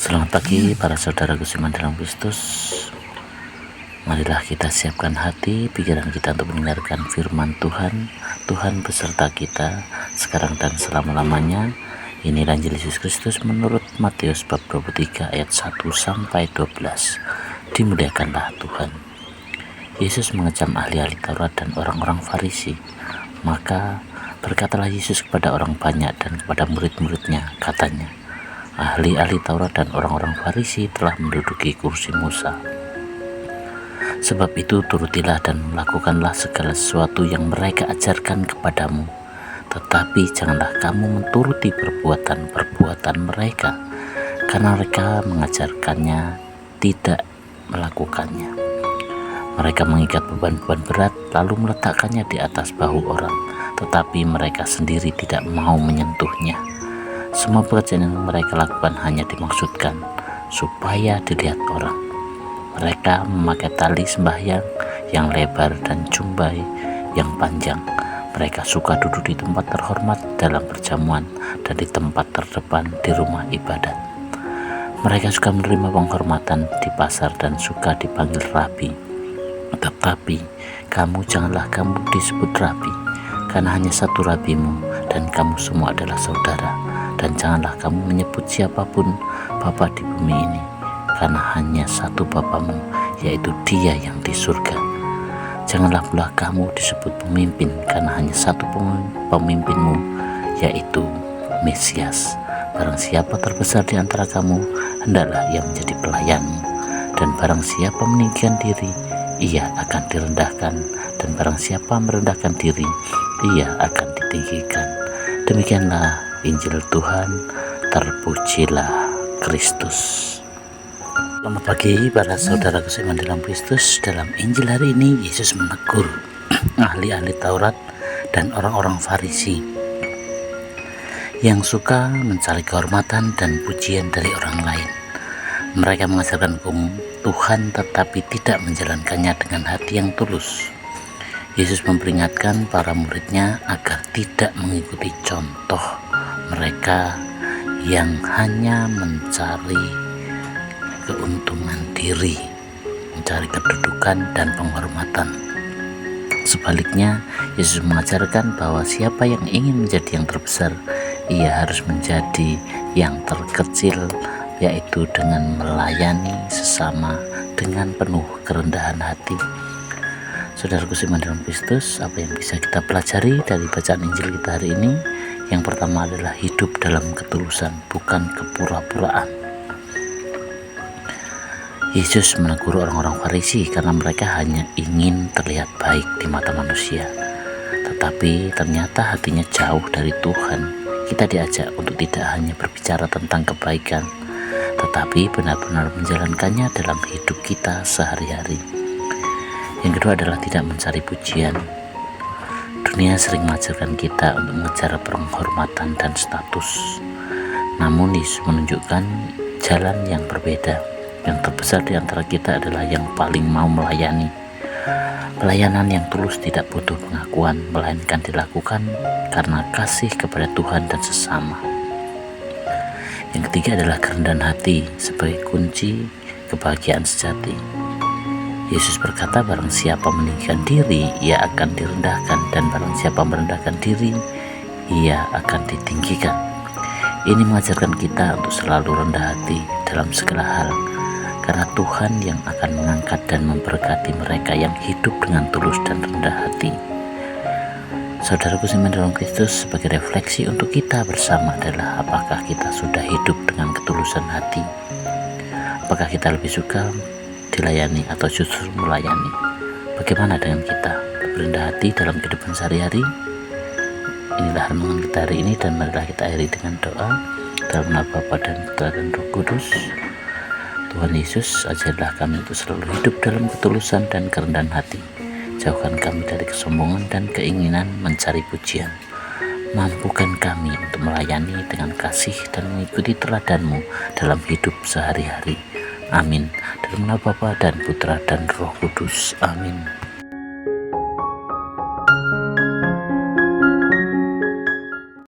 Selamat pagi para saudara Kusiman dalam Kristus. Marilah kita siapkan hati, pikiran kita untuk mendengarkan firman Tuhan. Tuhan beserta kita sekarang dan selama-lamanya. Inilah Injil Yesus Kristus menurut Matius bab 23 ayat 1 sampai 12. Dimuliakanlah Tuhan. Yesus mengecam ahli-ahli Taurat dan orang-orang Farisi. Maka berkatalah Yesus kepada orang banyak dan kepada murid-muridnya, katanya, ahli-ahli Taurat dan orang-orang Farisi telah menduduki kursi Musa. Sebab itu turutilah dan lakukanlah segala sesuatu yang mereka ajarkan kepadamu. Tetapi janganlah kamu menturuti perbuatan-perbuatan mereka, karena mereka mengajarkannya tidak melakukannya. Mereka mengikat beban-beban berat lalu meletakkannya di atas bahu orang, tetapi mereka sendiri tidak mau menyentuhnya. Semua pekerjaan yang mereka lakukan hanya dimaksudkan supaya dilihat orang. Mereka memakai tali sembahyang yang lebar dan jumbai yang panjang. Mereka suka duduk di tempat terhormat dalam perjamuan dan di tempat terdepan di rumah ibadat. Mereka suka menerima penghormatan di pasar dan suka dipanggil rabi. Tetapi kamu janganlah kamu disebut rabi, karena hanya satu rabimu dan kamu semua adalah saudara. Dan janganlah kamu menyebut siapapun Bapa di bumi ini, karena hanya satu Bapamu, yaitu Dia yang di surga. Janganlah pula kamu disebut pemimpin, karena hanya satu pemimpinmu, yaitu Mesias. Barang siapa terbesar di antara kamu, hendaklah ia menjadi pelayanmu. Dan barang siapa meninggikan diri, ia akan direndahkan. Dan barang siapa merendahkan diri, ia akan ditinggikan. Demikianlah Injil Tuhan, terpujilah Kristus. Selamat pagi para saudara Kusiman dalam Kristus. Dalam Injil hari ini Yesus menegur ahli-ahli Taurat dan orang-orang Farisi yang suka mencari kehormatan dan pujian dari orang lain. Mereka mengajarkan hukum Tuhan tetapi tidak menjalankannya dengan hati yang tulus. Yesus memperingatkan para muridnya agar tidak mengikuti contoh mereka yang hanya mencari keuntungan diri, mencari kedudukan dan penghormatan. Sebaliknya, Yesus mengajarkan bahwa siapa yang ingin menjadi yang terbesar, ia harus menjadi yang terkecil, yaitu dengan melayani sesama dengan penuh kerendahan hati. Saudaraku Kusiman dalam Kristus, apa yang bisa kita pelajari dari bacaan Injil kita hari ini? Yang pertama adalah hidup dalam ketulusan, bukan kepura-puraan. Yesus menegur orang-orang Farisi karena mereka hanya ingin terlihat baik di mata manusia, tetapi ternyata hatinya jauh dari Tuhan. Kita diajak untuk tidak hanya berbicara tentang kebaikan, tetapi benar-benar menjalankannya dalam hidup kita sehari-hari. Yang kedua adalah tidak mencari pujian. Dunia sering mengajarkan kita untuk mengejar penghormatan dan status. Namun Yesus menunjukkan jalan yang berbeda. Yang terbesar di antara kita adalah yang paling mau melayani. Pelayanan yang tulus tidak butuh pengakuan, melainkan dilakukan karena kasih kepada Tuhan dan sesama. Yang ketiga adalah kerendahan hati sebagai kunci kebahagiaan sejati. Yesus berkata, barang siapa meninggikan diri, ia akan direndahkan, dan barang siapa merendahkan diri, ia akan ditinggikan. Ini mengajarkan kita untuk selalu rendah hati dalam segala hal, karena Tuhan yang akan mengangkat dan memberkati mereka yang hidup dengan tulus dan rendah hati. Saudaraku Kusiman dalam Kristus, sebagai refleksi untuk kita bersama adalah apakah kita sudah hidup dengan ketulusan hati? Apakah kita lebih suka dilayani atau justru melayani? Bagaimana dengan kita? Berendah hati dalam kehidupan sehari-hari? Inilah renungan kita hari ini, dan marilah kita akhiri dengan doa. Dalam nama Bapa dan Putra dan Roh Kudus. Tuhan Yesus, ajarlah kami untuk selalu hidup dalam ketulusan dan kerendahan hati. Jauhkan kami dari kesombongan dan keinginan mencari pujian. Mampukan kami untuk melayani dengan kasih dan mengikuti teladan-Mu dalam hidup sehari-hari. Amin. Dalam nama Bapa dan Putra dan Roh Kudus. Amin.